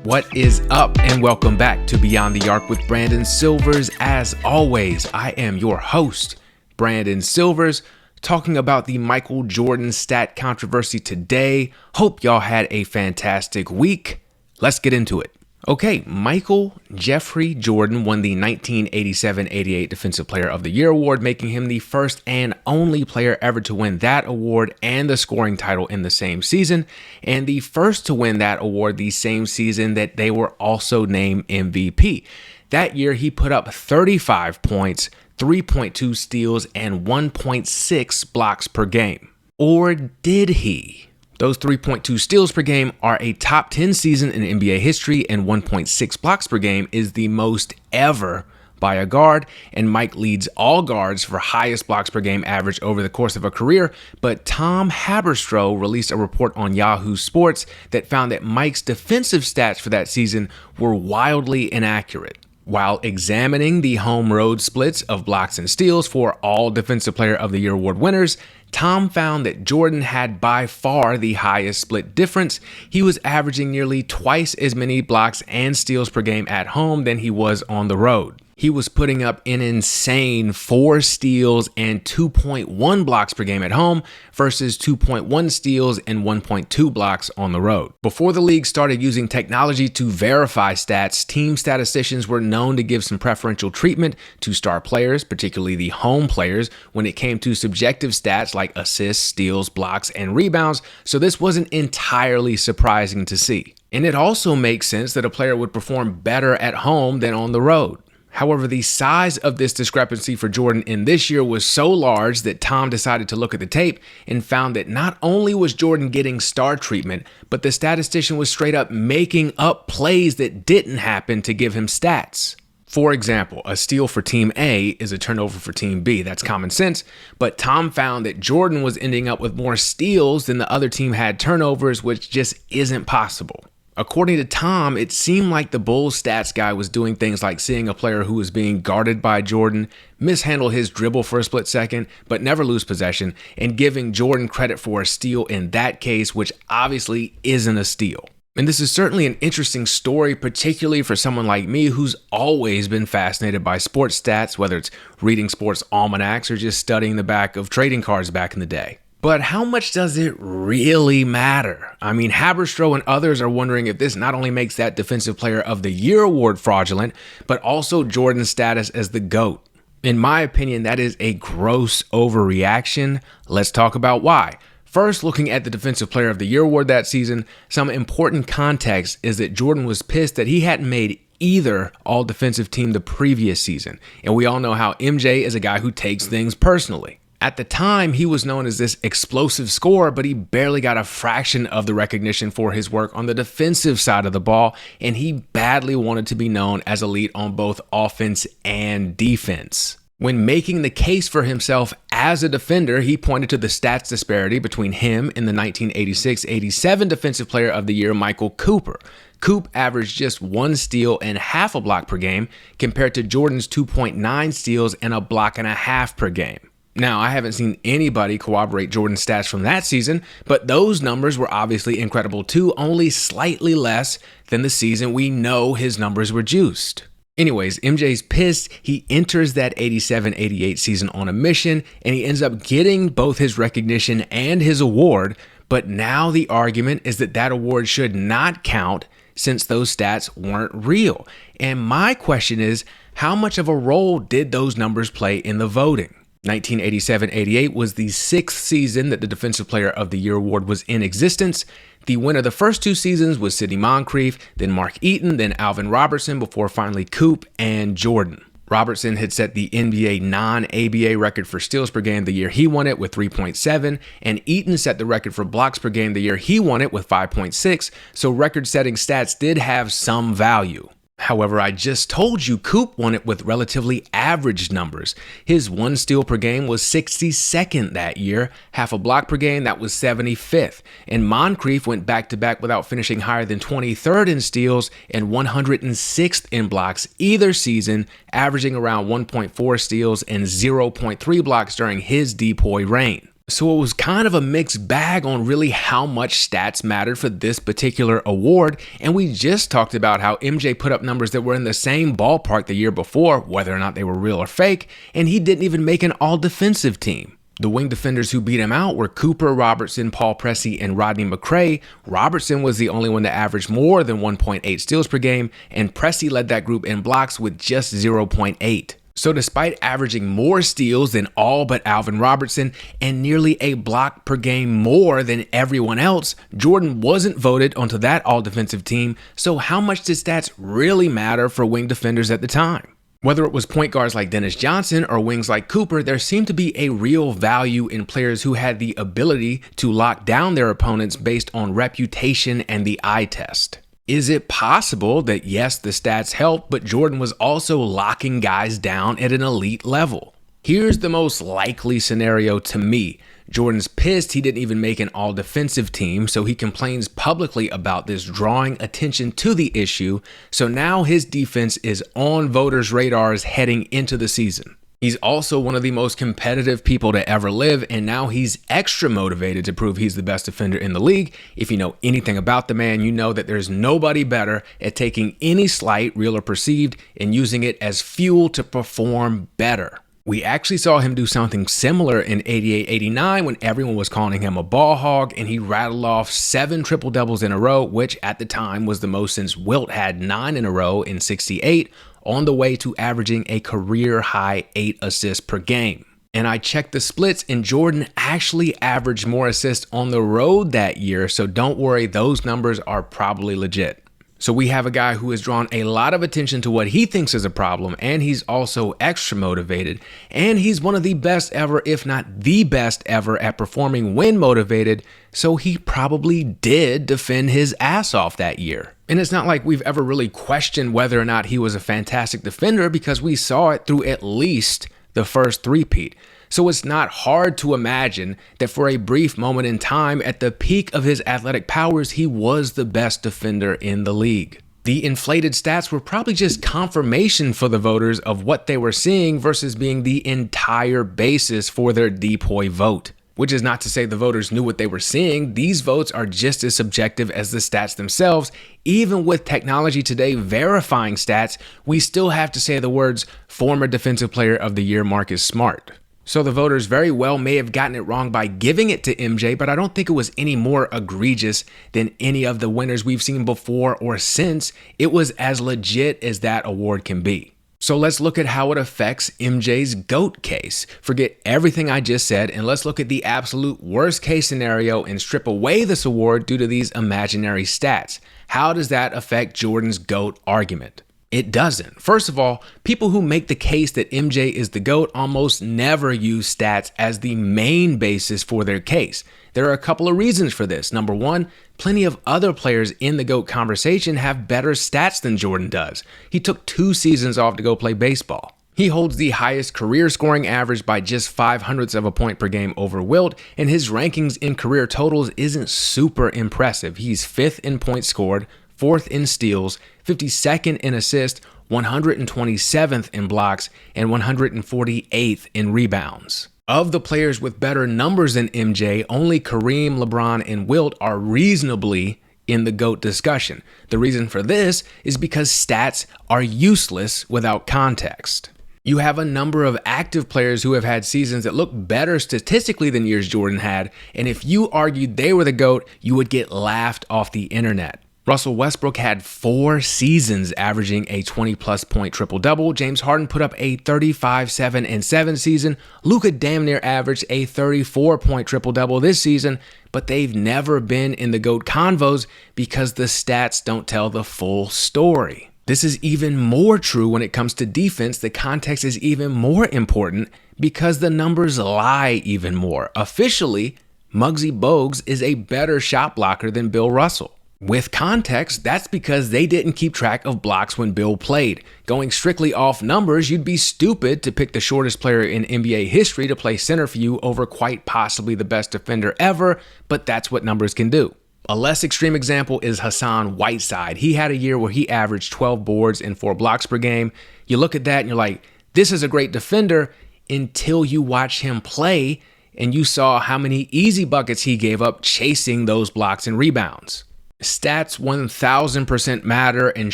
What is up, and welcome back to Beyond the Arc with Brandon Silvers. As always, I am your host, Brandon Silvers, talking about the Michael Jordan stat controversy today. Hope y'all had a fantastic week. Let's get into it. Okay, Michael Jeffrey Jordan won the 1987-88 Defensive Player of the Year award, making him the first and only player ever to win that award and the scoring title in the same season, and the first to win that award the same season that they were also named MVP. That year, he put up 35 points, 3.2 steals, and 1.6 blocks per game. Or did he? Those 3.2 steals per game are a top 10 season in NBA history, and 1.6 blocks per game is the most ever by a guard, and Mike leads all guards for highest blocks per game average over the course of a career. But Tom Haberstroh released a report on Yahoo Sports that found that Mike's defensive stats for that season were wildly inaccurate. While examining the home-road splits of blocks and steals for all Defensive Player of the Year award winners, Tom found that Jordan had by far the highest split difference. He was averaging nearly twice as many blocks and steals per game at home than he was on the road. He was putting up an insane 4 steals and 2.1 blocks per game at home versus 2.1 steals and 1.2 blocks on the road. Before the league started using technology to verify stats, team statisticians were known to give some preferential treatment to star players, particularly the home players, when it came to subjective stats like assists, steals, blocks, and rebounds, so this wasn't entirely surprising to see. And it also makes sense that a player would perform better at home than on the road. However, the size of this discrepancy for Jordan in this year was so large that Tom decided to look at the tape and found that not only was Jordan getting star treatment, but the statistician was straight up making up plays that didn't happen to give him stats. For example, a steal for Team A is a turnover for Team B. That's common sense, but Tom found that Jordan was ending up with more steals than the other team had turnovers, which just isn't possible. According to Tom, it seemed like the Bulls stats guy was doing things like seeing a player who was being guarded by Jordan mishandle his dribble for a split second, but never lose possession, and giving Jordan credit for a steal in that case, which obviously isn't a steal. And this is certainly an interesting story, particularly for someone like me who's always been fascinated by sports stats, whether it's reading sports almanacs or just studying the back of trading cards back in the day. But how much does it really matter? I mean, Haberstroh and others are wondering if this not only makes that Defensive Player of the Year award fraudulent, but also Jordan's status as the GOAT. In my opinion, that is a gross overreaction. Let's talk about why. First, looking at the Defensive Player of the Year award that season, some important context is that Jordan was pissed that he hadn't made either all-defensive team the previous season. And we all know how MJ is a guy who takes things personally. At the time, he was known as this explosive scorer, but he barely got a fraction of the recognition for his work on the defensive side of the ball, and he badly wanted to be known as elite on both offense and defense. When making the case for himself as a defender, he pointed to the stats disparity between him and the 1986-87 Defensive Player of the Year, Michael Cooper. Coop averaged just 1 steal and half a block per game compared to Jordan's 2.9 steals and a block and a half per game. Now, I haven't seen anybody corroborate Jordan's stats from that season, but those numbers were obviously incredible too, only slightly less than the season we know his numbers were juiced. Anyways, MJ's pissed. He enters that 87-88 season on a mission, and he ends up getting both his recognition and his award, but now the argument is that that award should not count since those stats weren't real. And my question is, how much of a role did those numbers play in the voting? 1987-88 was the 6th season that the Defensive Player of the Year award was in existence. The winner the first 2 seasons was Sidney Moncrief, then Mark Eaton, then Alvin Robertson, before finally Coop and Jordan. Robertson had set the NBA non-ABA record for steals per game the year he won it with 3.7, and Eaton set the record for blocks per game the year he won it with 5.6, so record-setting stats did have some value. However, I just told you Coop won it with relatively average numbers. His 1 steal per game was 62nd that year, half a block per game that was 75th, and Moncrief went back-to-back without finishing higher than 23rd in steals and 106th in blocks either season, averaging around 1.4 steals and 0.3 blocks during his DPOY reign. So it was kind of a mixed bag on really how much stats mattered for this particular award, and we just talked about how MJ put up numbers that were in the same ballpark the year before, whether or not they were real or fake, and he didn't even make an all-defensive team. The wing defenders who beat him out were Cooper, Robertson, Paul Pressey, and Rodney McRae. Robertson was the only one to average more than 1.8 steals per game, and Pressey led that group in blocks with just 0.8. So despite averaging more steals than all but Alvin Robertson and nearly a block per game more than everyone else, Jordan wasn't voted onto that all-defensive team, so how much did stats really matter for wing defenders at the time? Whether it was point guards like Dennis Johnson or wings like Cooper, there seemed to be a real value in players who had the ability to lock down their opponents based on reputation and the eye test. Is it possible that yes, the stats helped, but Jordan was also locking guys down at an elite level? Here's the most likely scenario to me. Jordan's pissed he didn't even make an all-defensive team, so he complains publicly about this, drawing attention to the issue, so now his defense is on voters' radars heading into the season. He's also one of the most competitive people to ever live, and now he's extra motivated to prove he's the best defender in the league. If you know anything about the man, you know that there's nobody better at taking any slight, real or perceived, and using it as fuel to perform better. We actually saw him do something similar in 88-89 when everyone was calling him a ball hog, and he rattled off 7 triple-doubles in a row, which at the time was the most since Wilt had 9 in a row in 68, on the way to averaging a career-high 8 assists per game. And I checked the splits, and Jordan actually averaged more assists on the road that year, so don't worry, those numbers are probably legit. So we have a guy who has drawn a lot of attention to what he thinks is a problem, and he's also extra motivated, and he's one of the best ever, if not the best ever, at performing when motivated, so he probably did defend his ass off that year. And it's not like we've ever really questioned whether or not he was a fantastic defender, because we saw it through at least the first three-peat. So it's not hard to imagine that for a brief moment in time, at the peak of his athletic powers, he was the best defender in the league. The inflated stats were probably just confirmation for the voters of what they were seeing versus being the entire basis for their DPOY vote. Which is not to say the voters knew what they were seeing. These votes are just as subjective as the stats themselves. Even with technology today verifying stats, we still have to say the words former defensive player of the year Marcus Smart. So the voters very well may have gotten it wrong by giving it to MJ, but I don't think it was any more egregious than any of the winners we've seen before or since. It was as legit as that award can be. So let's look at how it affects MJ's GOAT case. Forget everything I just said, and let's look at the absolute worst case scenario and strip away this award due to these imaginary stats. How does that affect Jordan's GOAT argument? It doesn't. First of all, people who make the case that MJ is the GOAT almost never use stats as the main basis for their case. There are a couple of reasons for this. Number one, plenty of other players in the GOAT conversation have better stats than Jordan does. He took 2 seasons off to go play baseball. He holds the highest career scoring average by just 0.05 of a point per game over Wilt, and his rankings in career totals isn't super impressive. He's 5th in points scored, 4th in steals, 52nd in assists, 127th in blocks, and 148th in rebounds. Of the players with better numbers than MJ, only Kareem, LeBron, and Wilt are reasonably in the GOAT discussion. The reason for this is because stats are useless without context. You have a number of active players who have had seasons that look better statistically than years Jordan had, and if you argued they were the GOAT, you would get laughed off the internet. Russell Westbrook had 4 seasons averaging a 20-plus point triple-double. James Harden put up a 35, 7, and 7 season. Luka damn near averaged a 34-point triple-double this season, but they've never been in the GOAT convos because the stats don't tell the full story. This is even more true when it comes to defense. The context is even more important because the numbers lie even more. Officially, Muggsy Bogues is a better shot blocker than Bill Russell. With context, that's because they didn't keep track of blocks when Bill played. Going strictly off numbers, you'd be stupid to pick the shortest player in NBA history to play center for you over quite possibly the best defender ever, but that's what numbers can do. A less extreme example is Hassan Whiteside. He had a year where he averaged 12 boards and 4 blocks per game. You look at that and you're like, this is a great defender until you watch him play, and you saw how many easy buckets he gave up chasing those blocks and rebounds. Stats 1000% matter and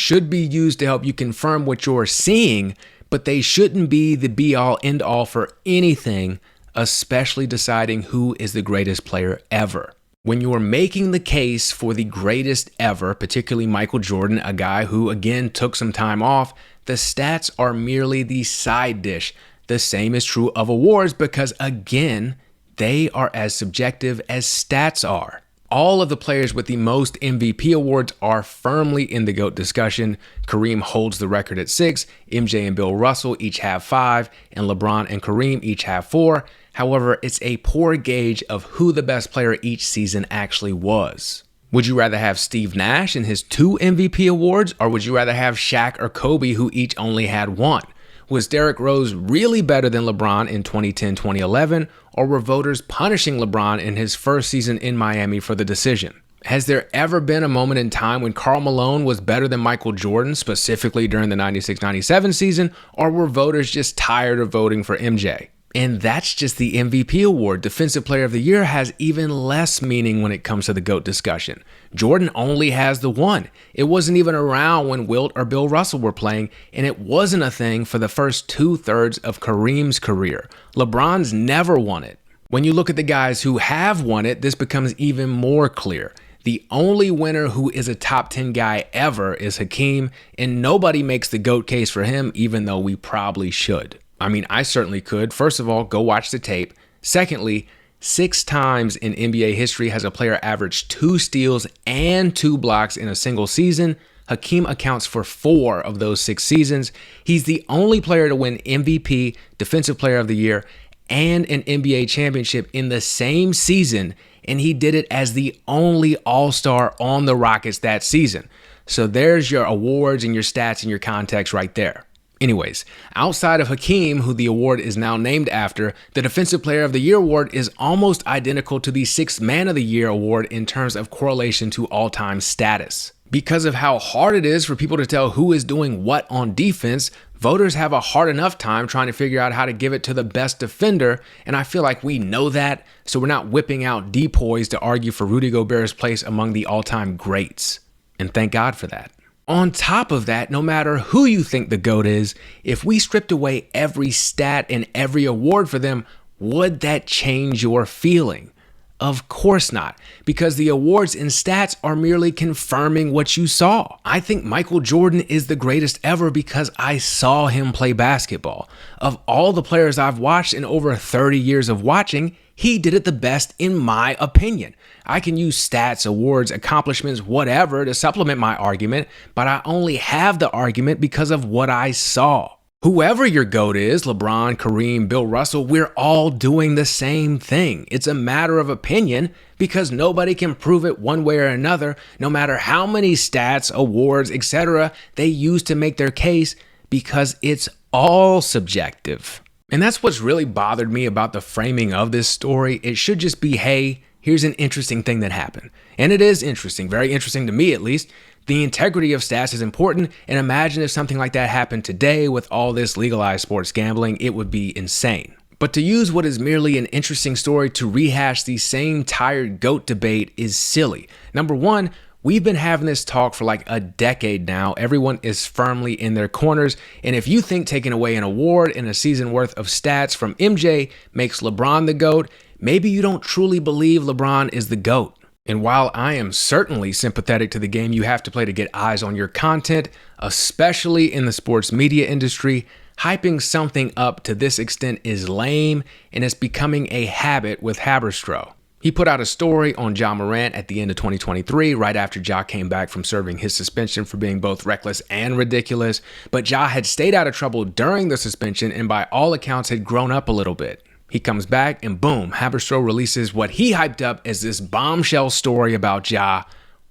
should be used to help you confirm what you're seeing, but they shouldn't be the be-all, end-all for anything, especially deciding who is the greatest player ever. When you are making the case for the greatest ever, particularly Michael Jordan, a guy who again took some time off, the stats are merely the side dish. The same is true of awards because again, they are as subjective as stats are. All of the players with the most MVP awards are firmly in the GOAT discussion. Kareem holds the record at 6, MJ and Bill Russell each have 5, and LeBron and Kareem each have 4. However, it's a poor gauge of who the best player each season actually was. Would you rather have Steve Nash and his 2 MVP awards, or would you rather have Shaq or Kobe who each only had 1? Was Derrick Rose really better than LeBron in 2010-2011, or were voters punishing LeBron in his first season in Miami for the decision? Has there ever been a moment in time when Karl Malone was better than Michael Jordan, specifically during the 96-97 season, or were voters just tired of voting for MJ? And that's just the MVP award. Defensive Player of the Year has even less meaning when it comes to the GOAT discussion. Jordan only has the 1. It wasn't even around when Wilt or Bill Russell were playing, and it wasn't a thing for the first 2/3 of Kareem's career. LeBron's never won it. When you look at the guys who have won it, this becomes even more clear. The only winner who is a top 10 guy ever is Hakeem, and nobody makes the GOAT case for him, even though we probably should. I mean, I certainly could. First of all, go watch the tape. Secondly, 6 times in NBA history has a player averaged 2 steals and 2 blocks in a single season. Hakeem accounts for 4 of those 6 seasons. He's the only player to win MVP, Defensive Player of the Year, and an NBA championship in the same season, and he did it as the only All-Star on the Rockets that season. So there's your awards and your stats and your context right there. Anyways, outside of Hakeem, who the award is now named after, the Defensive Player of the Year award is almost identical to the Sixth Man of the Year award in terms of correlation to all-time status. Because of how hard it is for people to tell who is doing what on defense, voters have a hard enough time trying to figure out how to give it to the best defender, and I feel like we know that, so we're not whipping out DPOYs to argue for Rudy Gobert's place among the all-time greats. And thank God for that. On top of that, no matter who you think the GOAT is, if we stripped away every stat and every award for them, would that change your feeling? Of course not, because the awards and stats are merely confirming what you saw. I think Michael Jordan is the greatest ever because I saw him play basketball. Of all the players I've watched in over 30 years of watching, he did it the best in my opinion. I can use stats, awards, accomplishments, whatever to supplement my argument, but I only have the argument because of what I saw. Whoever your GOAT is, LeBron, Kareem, Bill Russell, we're all doing the same thing. It's a matter of opinion because nobody can prove it one way or another, no matter how many stats, awards, etc. they use to make their case, because it's all subjective. And that's what's really bothered me about the framing of this story. It should just be, hey, here's an interesting thing that happened. And it is interesting, very interesting to me at least. The integrity of stats is important, and imagine if something like that happened today with all this legalized sports gambling, it would be insane. But to use what is merely an interesting story to rehash the same tired GOAT debate is silly. Number one, we've been having this talk for like a decade now. Everyone is firmly in their corners. And if you think taking away an award and a season worth of stats from MJ makes LeBron the GOAT, maybe you don't truly believe LeBron is the GOAT. And while I am certainly sympathetic to the game you have to play to get eyes on your content, especially in the sports media industry, hyping something up to this extent is lame, and it's becoming a habit with Haberstroh. He put out a story on Ja Morant at the end of 2023, right after Ja came back from serving his suspension for being both reckless and ridiculous, but Ja had stayed out of trouble during the suspension and by all accounts had grown up a little bit. He comes back and boom, Haberstroh releases what he hyped up as this bombshell story about Ja.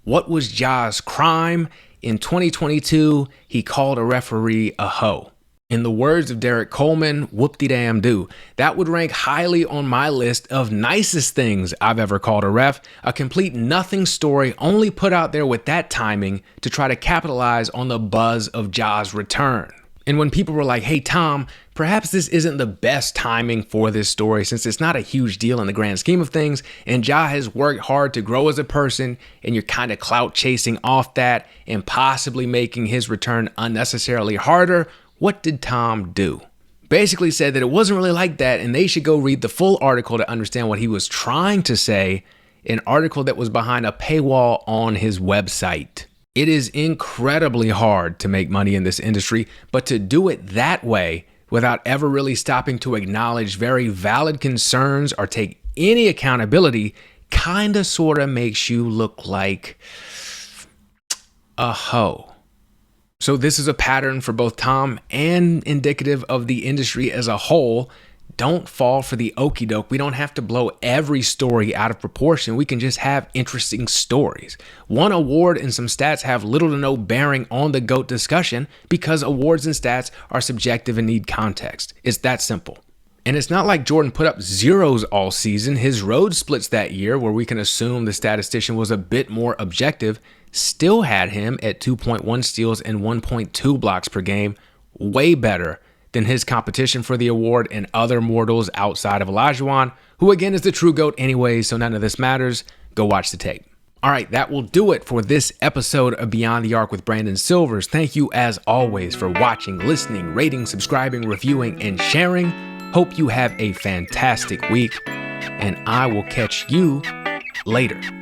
What was Ja's crime? In 2022, he called a referee a hoe. In the words of Derek Coleman, whoop-de-damn-do, that would rank highly on my list of nicest things I've ever called a ref, a complete nothing story only put out there with that timing to try to capitalize on the buzz of Ja's return. And when people were like, hey, Tom, perhaps this isn't the best timing for this story since it's not a huge deal in the grand scheme of things, and Ja has worked hard to grow as a person, and you're kind of clout chasing off that and possibly making his return unnecessarily harder, what did Tom do? Basically said that it wasn't really like that, and they should go read the full article to understand what he was trying to say, an article that was behind a paywall on his website. It is incredibly hard to make money in this industry, but to do it that way without ever really stopping to acknowledge very valid concerns or take any accountability kinda sorta makes you look like a hoe. So this is a pattern for both Tom and indicative of the industry as a whole. Don't fall for the okie doke. We don't have to blow every story out of proportion. We can just have interesting stories. One award and some stats have little to no bearing on the GOAT discussion because awards and stats are subjective and need context. It's that simple. And it's not like Jordan put up zeros all season. His road splits that year, where we can assume the statistician was a bit more objective, still had him at 2.1 steals and 1.2 blocks per game, way better than his competition for the award and other mortals outside of Olajuwon, who again is the true GOAT anyway, so none of this matters. Go watch the tape. All right, that will do it for this episode of Beyond the Arc with Brandon Silvers. Thank you as always for watching, listening, rating, subscribing, reviewing, and sharing. Hope you have a fantastic week, and I will catch you later.